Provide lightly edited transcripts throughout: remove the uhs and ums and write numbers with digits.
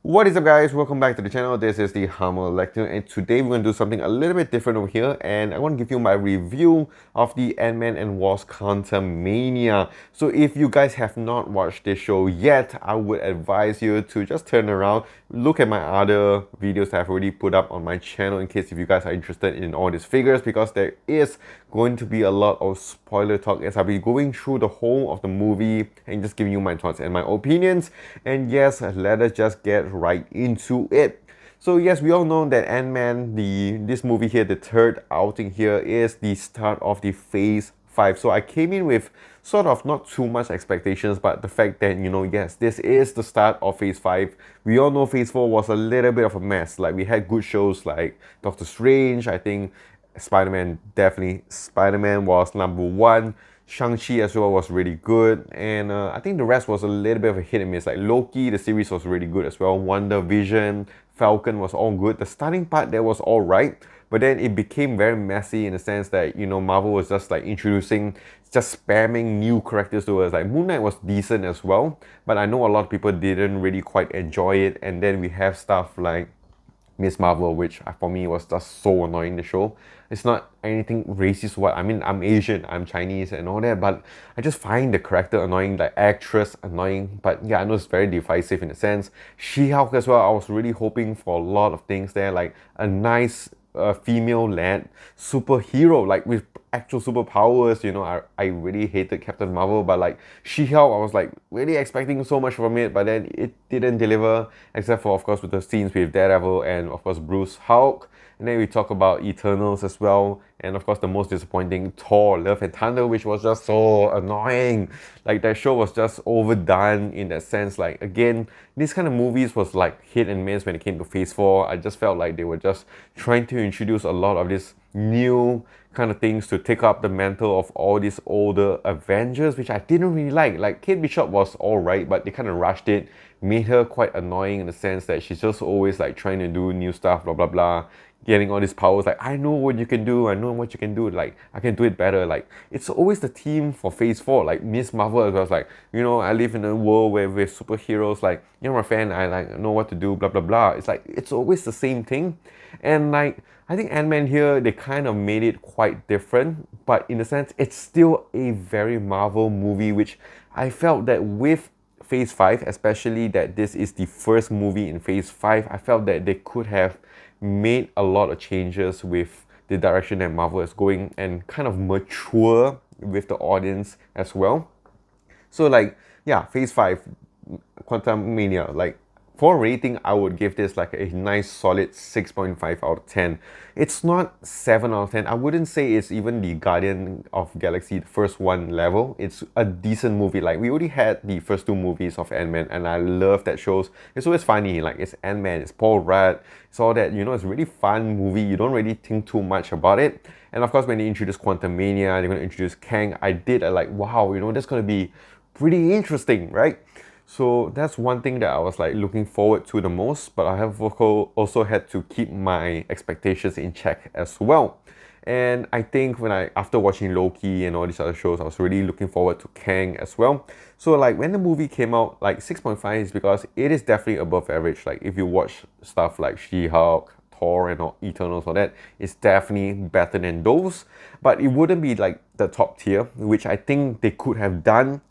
What is up, guys? Welcome back to the channel. This is the Hammer Lecture, and today we're going to do something a little bit different over here, and I want to give you my review of the Ant-Man and Wasp Quantamania. So if you guys have not watched this show yet, I would advise you to just turn around, look at my other videos that I've already put up on my channel in case if you guys are interested in all these figures, because there is going to be a lot of spoiler talk as I'll be going through the whole of the movie and just giving you my thoughts and my opinions. And yes, let us just get right into it. So yes, we all know that Ant-Man, this movie here, the third outing here, is the start of the Phase 5. So I came in with sort of not too much expectations, but the fact that, yes, this is the start of Phase 5. We all know Phase 4 was a little bit of a mess. Like, we had good shows like Doctor Strange, I think Spider-Man, definitely. Spider-Man was number one. Shang-Chi as well was really good, and I think the rest was a little bit of a hit and miss. Like Loki, the series was really good as well. WandaVision, Falcon was all good. The starting part there was all right, but then it became very messy in the sense that Marvel was just like introducing, just spamming new characters to us. Like Moon Knight was decent as well, but I know a lot of people didn't really quite enjoy it. And then we have stuff like Miss Marvel, which for me was just so annoying, the show. It's not anything racist, what I mean, I'm Asian, I'm Chinese and all that, but I just find the character annoying, the actress annoying. But yeah, I know it's very divisive in a sense. She-Hulk as well, I was really hoping for a lot of things there, like a nice female-led superhero, like with actual superpowers. I really hated Captain Marvel, but like She-Hulk, I was like really expecting so much from it, but then it didn't deliver, except for, of course, with the scenes with Daredevil and, of course, Bruce Hulk. And then we talk about Eternals as well, and of course the most disappointing, Thor Love and Thunder, which was just so annoying. Like, that show was just overdone in that sense. Like, again, these kind of movies was like hit and miss when it came to Phase 4. I just felt like they were just trying to introduce a lot of these new kind of things to take up the mantle of all these older Avengers, which I didn't really like. Like, Kate Bishop was alright, but they kind of rushed it, made her quite annoying in the sense that she's just always like trying to do new stuff, blah blah blah, getting all these powers. Like, I know what you can do, I know what you can do, like I can do it better. Like, it's always the theme for Phase 4. Like Miss Marvel as well, was like, I live in a world where with superheroes, like, you're a fan, I like know what to do, blah blah blah. It's like, it's always the same thing. And like, I think Ant-Man here, they kind of made it quite different, but in a sense, it's still a very Marvel movie, which I felt that with Phase 5, especially that this is the first movie in Phase 5, I felt that they could have made a lot of changes with the direction that Marvel is going and kind of mature with the audience as well. So like, yeah, Phase 5, Quantumania, like, for rating, I would give this like a nice solid 6.5 out of 10. It's not 7 out of 10. I wouldn't say it's even the Guardian of Galaxy, the first one level. It's a decent movie. Like, we already had the first two movies of Ant-Man, and I love that shows. It's always funny. Like, it's Ant-Man, it's Paul Rudd, it's all that. It's a really fun movie. You don't really think too much about it. And of course, when they introduce Quantumania, they're going to introduce Kang. I did like, wow, that's going to be pretty interesting, right? So that's one thing that I was like looking forward to the most, but I have also had to keep my expectations in check as well. And I think after watching Loki and all these other shows, I was really looking forward to Kang as well. So like, when the movie came out, like 6.5 is because it is definitely above average. Like, if you watch stuff like She-Hulk, Thor and all, Eternals, all that, it's definitely better than those. But it wouldn't be like the top tier, which I think they could have done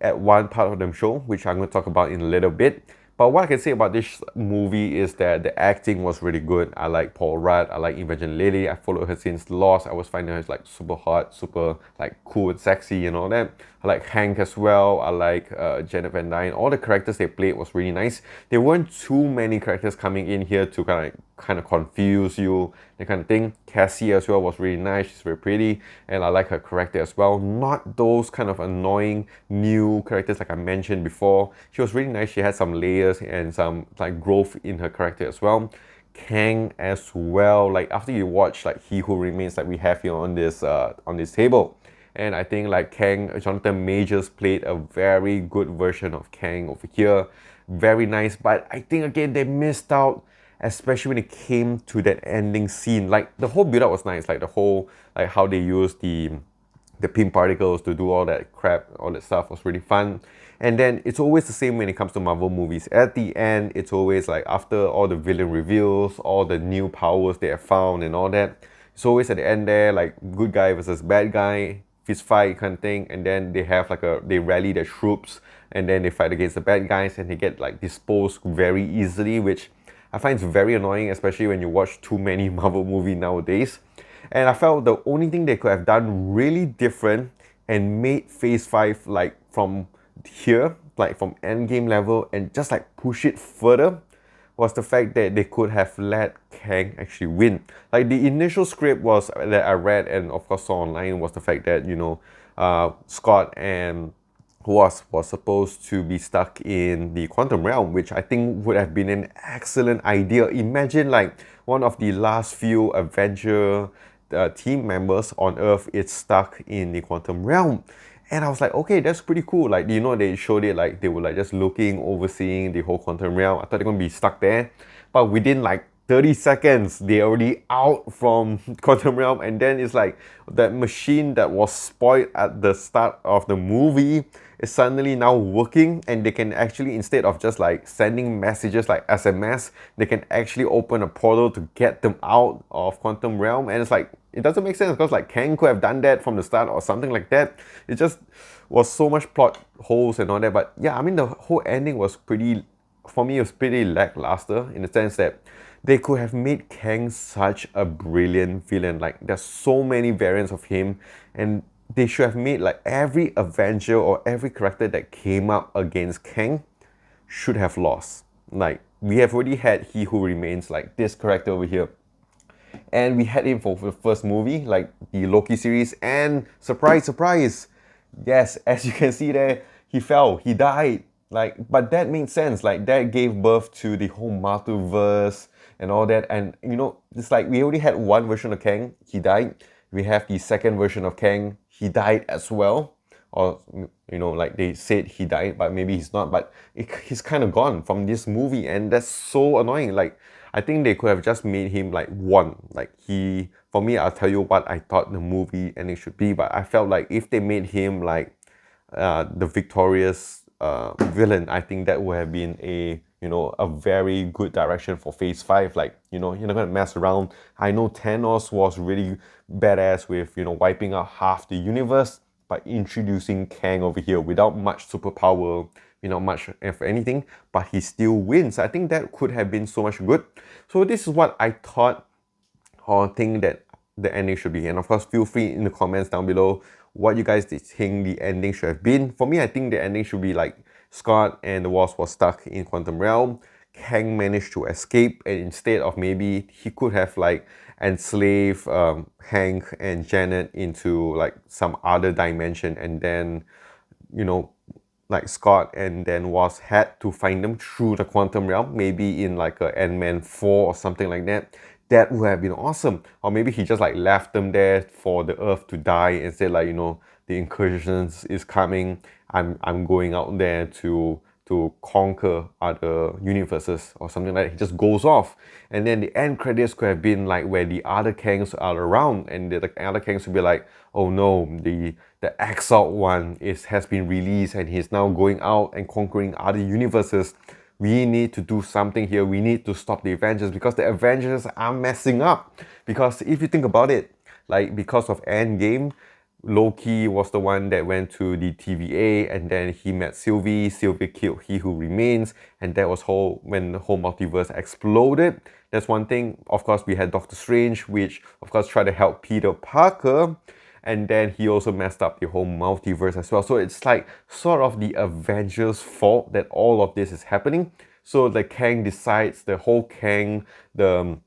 at one part of the show, which I'm going to talk about in a little bit. But what I can say about this movie is that the acting was really good. I like Paul Rudd, I like Evangeline Lilly. I followed her since Lost. I was finding her like super hot, super like cool and sexy and all that. I like Hank as well. I like Janet Van Dyne. All the characters they played was really nice. There weren't too many characters coming in here to kind of confuse you, that kind of thing. Cassie as well was really nice. She's very pretty, and I like her character as well. Not those kind of annoying new characters like I mentioned before. She was really nice. She had some layers and some like growth in her character as well. Kang as well. Like, after you watch like He Who Remains, like we have here on this table, and I think like Kang, Jonathan Majors played a very good version of Kang over here. Very nice, but I think again they missed out, especially when it came to that ending scene. Like, the whole build-up was nice, like the whole, like how they used the pin particles to do all that crap, all that stuff was really fun. And then it's always the same when it comes to Marvel movies. At the end, it's always like after all the villain reveals, all the new powers they have found and all that, it's always at the end there, like good guy versus bad guy, fist fight kind of thing, and then they have like they rally their troops, and then they fight against the bad guys, and they get like disposed very easily, which I find it's very annoying, especially when you watch too many Marvel movies nowadays. And I felt the only thing they could have done really different and made Phase 5 like from here, like from endgame level, and just like push it further, was the fact that they could have let Kang actually win. Like the initial script was that I read and of course saw online was the fact that, you know, Scott and Wasp was supposed to be stuck in the quantum realm, which I think would have been an excellent idea. Imagine like one of the last few Avenger team members on Earth is stuck in the quantum realm. And I was like, okay, that's pretty cool. Like, you know, they showed it like they were like just looking, overseeing the whole quantum realm. I thought they're gonna be stuck there. But within like 30 seconds, they're already out from quantum realm. And then it's like that machine that was spoiled at the start of the movie is suddenly now working, and they can actually, instead of just like sending messages like SMS, they can actually open a portal to get them out of quantum realm. And it's like, it doesn't make sense because like Kang could have done that from the start or something like that. It just was so much plot holes and all that. But yeah, I mean, the whole ending was pretty, for me, it was pretty lackluster in the sense that they could have made Kang such a brilliant villain. Like, there's so many variants of him, and they should have made like every Avenger or every character that came up against Kang should have lost. Like, we have already had He Who Remains, like this character over here. And we had him for the first movie, like the Loki series, and surprise, surprise, yes, as you can see there, he fell, he died. Like, but that made sense. Like, that gave birth to the whole multiverse and all that. And you know, it's like we already had one version of Kang, he died. We have the second version of Kang, he died as well. Or, you know, like they said he died, but maybe he's not. But he's kind of gone from this movie, and that's so annoying. Like, I think they could have just made him like one. Like, he, for me, I'll tell you what I thought the movie ending should be. But I felt like if they made him like the victorious villain, I think that would have been a, you know, a very good direction for Phase 5. Like, you know, you're not gonna mess around. I know Thanos was really badass with, you know, wiping out half the universe by introducing Kang over here without much superpower, you know, much of anything, but he still wins. I think that could have been so much good. So this is what I thought or think that the ending should be. And of course, feel free in the comments down below what you guys think the ending should have been. For me, I think the ending should be like Scott and the Wasp was stuck in quantum realm. Kang managed to escape, and instead of, maybe he could have like enslave Hank and Janet into like some other dimension, and then, you know, like Scott and then Wasp had to find them through the quantum realm, maybe in like a Ant-Man 4 or something like that. That would have been awesome. Or maybe he just like left them there for the Earth to die and said like, you know, the incursions is coming. I'm going out there to conquer other universes or something like that. He just goes off, and then the end credits could have been like where the other Kangs are around, and the other Kangs would be like, oh no, the exiled one has been released, and he's now going out and conquering other universes. We need to do something here. We need to stop the Avengers because the Avengers are messing up. Because if you think about it, like, because of Endgame, Loki was the one that went to the TVA, and then he met Sylvie. Sylvie killed He Who Remains, and that was when the whole multiverse exploded. That's one thing. Of course, we had Doctor Strange, which of course tried to help Peter Parker, and then he also messed up the whole multiverse as well. So it's like sort of the Avengers' fault that all of this is happening. So the Kang decides, the whole Kang, the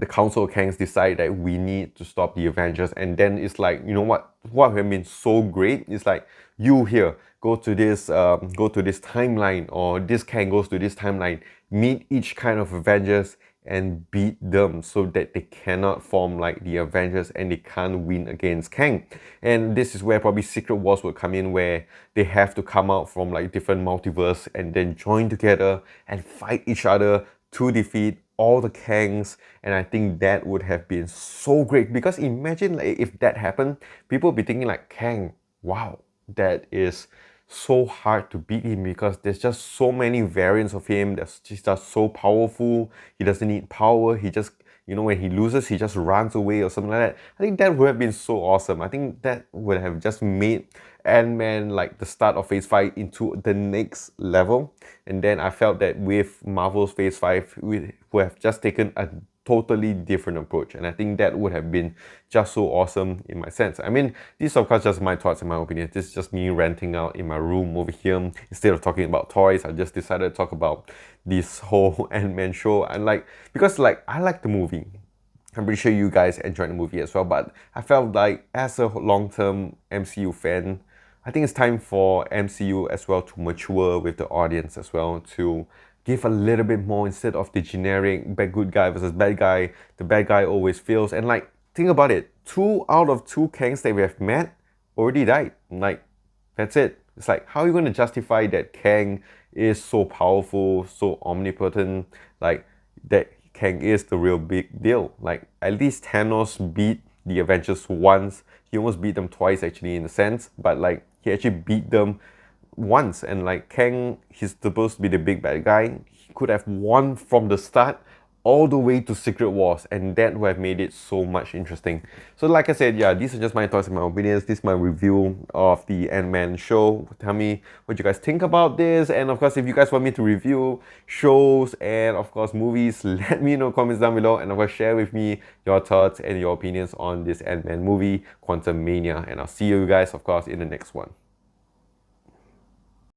Council of Kangs decide that we need to stop the Avengers. And then it's like, you know what would have been so great is like, you here, go to this timeline, or this Kang goes to this timeline, meet each kind of Avengers and beat them so that they cannot form like the Avengers and they can't win against Kang. And this is where probably Secret Wars will come in, where they have to come out from like different multiverse and then join together and fight each other to defeat all the Kangs, and I think that would have been so great. Because imagine like, if that happened, people would be thinking like, Kang, wow, that is so hard to beat him because there's just so many variants of him. That's just so powerful. He doesn't need power. He just, you know, when he loses, he just runs away or something like that. I think that would have been so awesome. I think that would have just made Ant-Man like the start of Phase 5 into the next level. And then I felt that with Marvel's Phase 5, we would have just taken a totally different approach, and I think that would have been just so awesome in my sense. I mean, this is of course just my thoughts and my opinions. This is just me ranting out in my room over here. Instead of talking about toys, I just decided to talk about this whole Ant-Man show. And like, because like I like the movie, I'm pretty sure you guys enjoyed the movie as well, but I felt like as a long-term MCU fan, I think it's time for MCU as well to mature with the audience as well, to give a little bit more instead of the generic bad good guy versus bad guy. The bad guy always fails. And like, think about it. 2 out of 2 Kangs that we have met already died. Like, that's it. It's like, how are you going to justify that Kang is so powerful, so omnipotent? Like, that Kang is the real big deal. Like, at least Thanos beat the Avengers once. He almost beat them twice actually in a sense. But like, he actually beat them once, and like Kang, he's supposed to be the big bad guy. He could have won from the start all the way to Secret Wars, and that would have made it so much interesting. So like I said, yeah, these are just my thoughts and my opinions. This is my review of the Ant-Man show. Tell me what you guys think about this, and of course if you guys want me to review shows and of course movies, let me know in the comments down below, and of course share with me your thoughts and your opinions on this Ant-Man movie, Quantumania, and I'll see you guys of course in the next one.